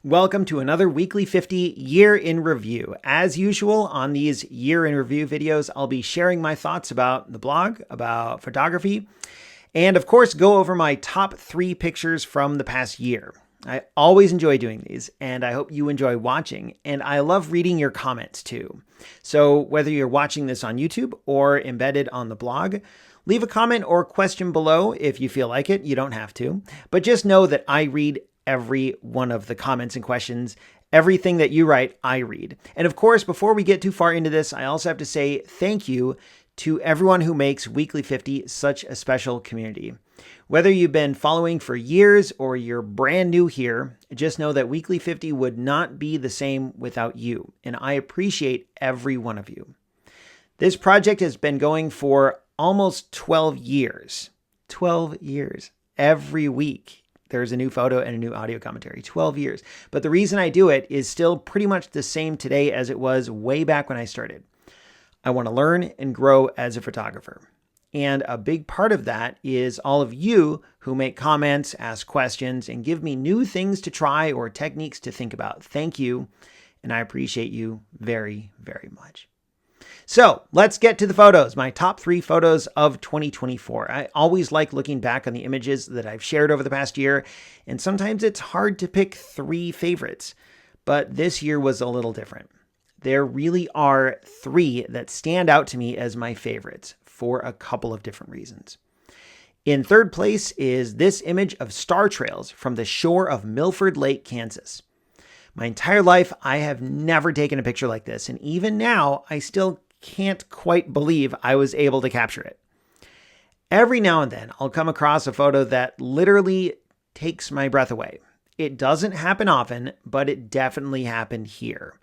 Welcome to another Weekly 50 Year in Review. As usual, on these Year in Review videos, I'll be sharing my thoughts about the blog, about photography, and of course, go over my top 3 pictures from the past year. I always enjoy doing these, and I hope you enjoy watching, and I love reading your comments too. So whether you're watching this on YouTube or embedded on the blog, leave a comment or question below if you feel like it. You don't have to, but just know that I read every one of the comments and questions. Everything that you write, I read. And of course, before we get too far into this, I also have to say thank you to everyone who makes Weekly 50 such a special community. Whether you've been following for years or you're brand new here, just know that Weekly 50 would not be the same without you, and I appreciate every one of you. This project has been going for almost 12 years. 12 years. Every week, there's a new photo and a new audio commentary. 12 years. But the reason I do it is still pretty much the same today as it was way back when I started. I want to learn and grow as a photographer. And a big part of that is all of you who make comments, ask questions, and give me new things to try or techniques to think about. Thank you. And I appreciate you very, very much. So let's get to the photos, my top 3 photos of 2024. I always like looking back on the images that I've shared over the past year, and sometimes it's hard to pick 3 favorites, but this year was a little different. There really are 3 that stand out to me as my favorites for a couple of different reasons. In third place is this image of star trails from the shore of Milford Lake, Kansas. My entire life, I have never taken a picture like this, and even now, I still can't quite believe I was able to capture it. Every now and then, I'll come across a photo that literally takes my breath away. It doesn't happen often, but it definitely happened here.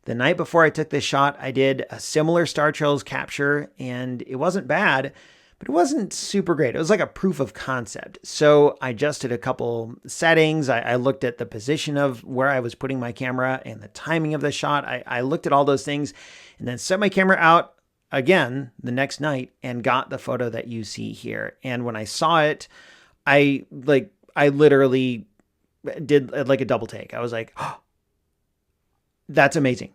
The night before I took this shot, I did a similar star trails capture, and it wasn't bad, but it wasn't super great. It was like a proof of concept. So I adjusted a couple settings. I looked at the position of where I was putting my camera and the timing of the shot. I looked at all those things and then set my camera out again the next night and got the photo that you see here. And when I saw it, I literally did like a double take. I was like, oh, that's amazing.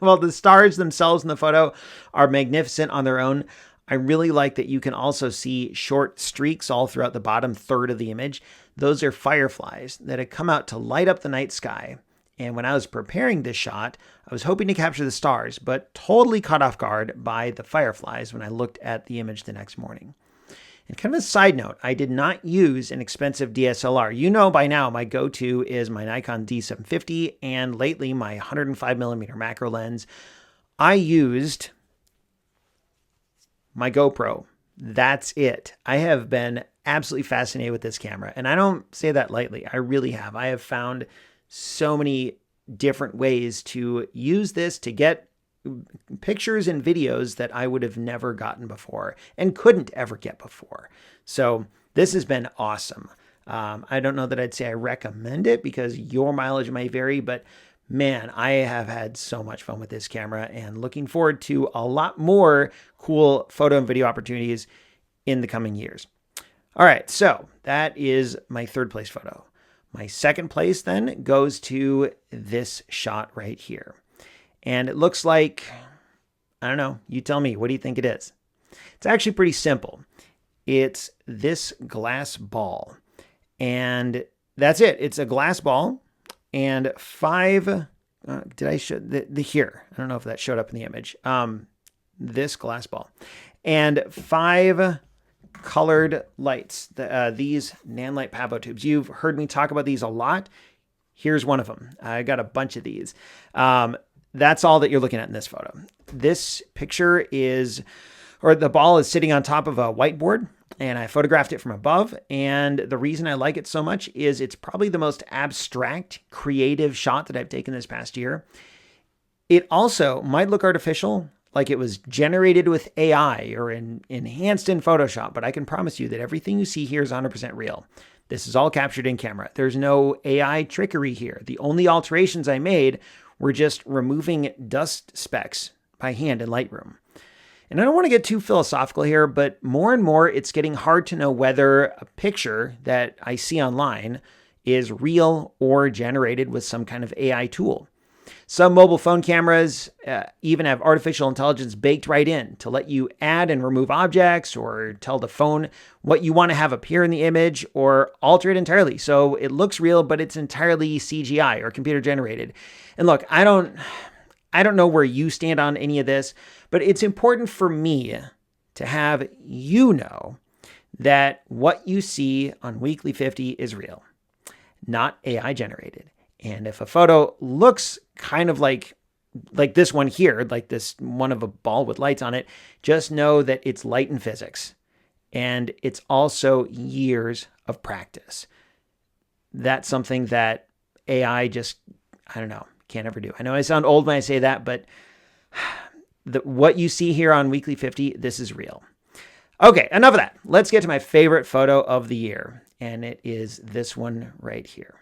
Well, the stars themselves in the photo are magnificent on their own. I really like that you can also see short streaks all throughout the bottom third of the image. Those are fireflies that had come out to light up the night sky. And when I was preparing this shot, I was hoping to capture the stars, but totally caught off guard by the fireflies when I looked at the image the next morning. And kind of a side note, I did not use an expensive DSLR. You know by now my go-to is my Nikon D750 and lately my 105mm macro lens. I used my GoPro. That's it. I have been absolutely fascinated with this camera, and I don't say that lightly. I really have. I have found so many different ways to use this to get pictures and videos that I would have never gotten before and couldn't ever get before. So this has been awesome. I don't know that I'd say I recommend it because your mileage may vary, but man, I have had so much fun with this camera and looking forward to a lot more cool photo and video opportunities in the coming years. All right, so that is my third place photo. My second place then goes to this shot right here. And it looks like, I don't know, you tell me, what do you think it is? It's actually pretty simple. It's this glass ball. And that's it. It's a glass ball. And 5, did I show the here? I don't know if that showed up in the image. This glass ball. And 5 colored lights, these Nanlite Pavo tubes. You've heard me talk about these a lot. Here's one of them. I got a bunch of these. That's all that you're looking at in this photo. This picture is, or the ball is sitting on top of a whiteboard, and I photographed it from above. And the reason I like it so much is it's probably the most abstract, creative shot that I've taken this past year. It also might look artificial, like it was generated with AI or enhanced in Photoshop, but I can promise you that everything you see here is 100% real. This is all captured in camera. There's no AI trickery here. The only alterations I made were just removing dust specks by hand in Lightroom. And I don't want to get too philosophical here, but more and more it's getting hard to know whether a picture that I see online is real or generated with some kind of AI tool. Some mobile phone cameras even have artificial intelligence baked right in to let you add and remove objects or tell the phone what you want to have appear in the image or alter it entirely. So it looks real, but it's entirely CGI or computer generated. And look, I don't know where you stand on any of this, but it's important for me to have you know that what you see on Weekly 50 is real, not AI generated. And if a photo looks kind of like this one here, like this one of a ball with lights on it, just know that it's light in physics. And it's also years of practice. That's something that AI just, I don't know, can't ever do. I know I sound old when I say that, but what you see here on Weekly 50, this is real. Okay, enough of that. Let's get to my favorite photo of the year. And it is this one right here.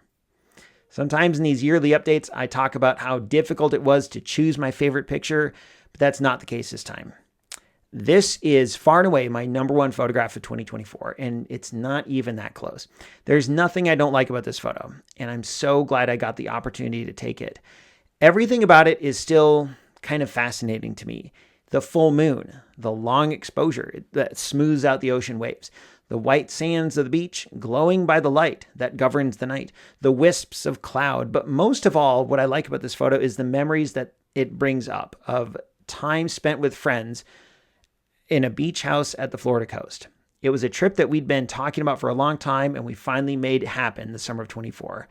Sometimes in these yearly updates, I talk about how difficult it was to choose my favorite picture, but that's not the case this time. This is far and away my number one photograph of 2024, and it's not even that close. There's nothing I don't like about this photo, and I'm so glad I got the opportunity to take it. Everything about it is still kind of fascinating to me. The full moon, the long exposure that smooths out the ocean waves, the white sands of the beach glowing by the light that governs the night, the wisps of cloud. But most of all, what I like about this photo is the memories that it brings up of time spent with friends in a beach house at the Florida coast. It was a trip that we'd been talking about for a long time, and we finally made it happen the summer of 24.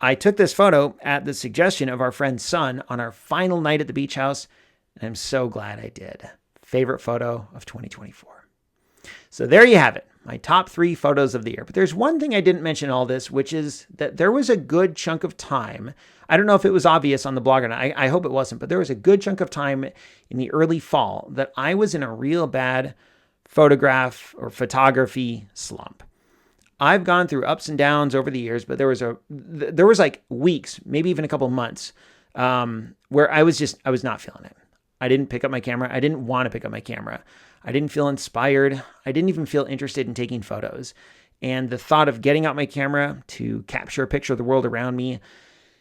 I took this photo at the suggestion of our friend's son on our final night at the beach house, and I'm so glad I did. Favorite photo of 2024. So there you have it, my top 3 photos of the year. But there's one thing I didn't mention in all this, which is that there was a good chunk of time. I don't know if it was obvious on the blog or not. I hope it wasn't, but there was a good chunk of time in the early fall that I was in a real bad photography slump. I've gone through ups and downs over the years, but there was like weeks, maybe even a couple of months, where I was not feeling it. I didn't pick up my camera. I didn't want to pick up my camera. I didn't feel inspired. I didn't even feel interested in taking photos. And the thought of getting out my camera to capture a picture of the world around me,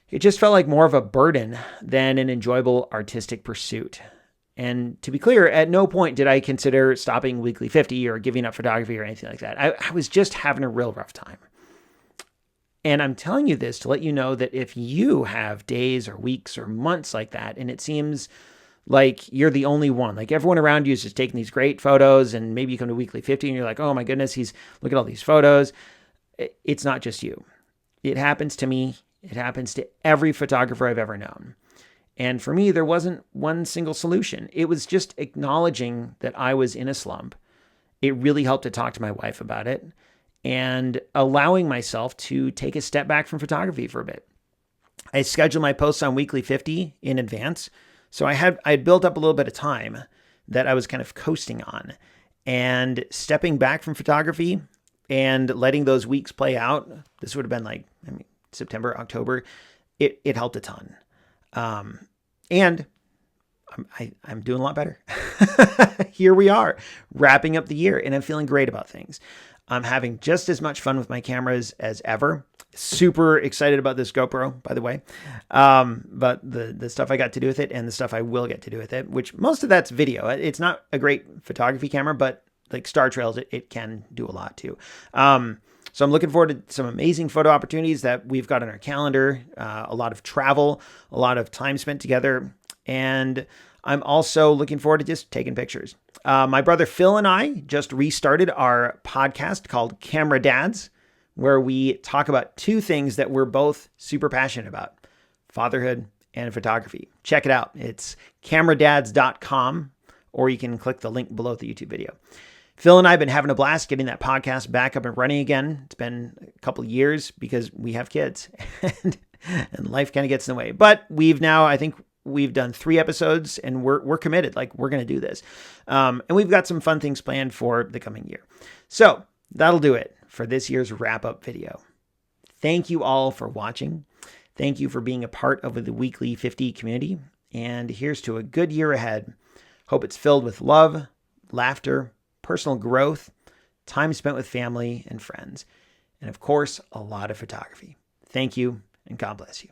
it just felt like more of a burden than an enjoyable artistic pursuit. And to be clear, at no point did I consider stopping Weekly 50 or giving up photography or anything like that. I was just having a real rough time. And I'm telling you this to let you know that if you have days or weeks or months like that, and it seems like you're the only one, like everyone around you is just taking these great photos, and maybe you come to Weekly 50 and you're like, oh my goodness, look at all these photos. It's not just you. It happens to me. It happens to every photographer I've ever known. And for me, there wasn't one single solution. It was just acknowledging that I was in a slump. It really helped to talk to my wife about it and allowing myself to take a step back from photography for a bit. I scheduled my posts on Weekly 50 in advance. So I had built up a little bit of time that I was kind of coasting on, and stepping back from photography and letting those weeks play out. This would have been September, October. It helped a ton. And I'm doing a lot better. Here we are wrapping up the year, and I'm feeling great about things. I'm having just as much fun with my cameras as ever. Super excited about this GoPro, by the way. But the stuff I got to do with it and the stuff I will get to do with it, which most of that's video. It's not a great photography camera, but like Star Trails, it can do a lot too. So I'm looking forward to some amazing photo opportunities that we've got on our calendar, a lot of travel, a lot of time spent together. And I'm also looking forward to just taking pictures. My brother Phil and I just restarted our podcast called Camera Dads, where we talk about 2 things that we're both super passionate about: fatherhood and photography. Check it out. It's cameradads.com, or you can click the link below the YouTube video. Phil and I have been having a blast getting that podcast back up and running again. It's been a couple of years because we have kids and life kind of gets in the way. But I think we've done 3 episodes, and we're committed. Like, we're going to do this. And we've got some fun things planned for the coming year. So that'll do it for this year's wrap-up video. Thank you all for watching. Thank you for being a part of the Weekly 50 community. And here's to a good year ahead. Hope it's filled with love, laughter, personal growth, time spent with family and friends. and of course, a lot of photography. Thank you, and God bless you.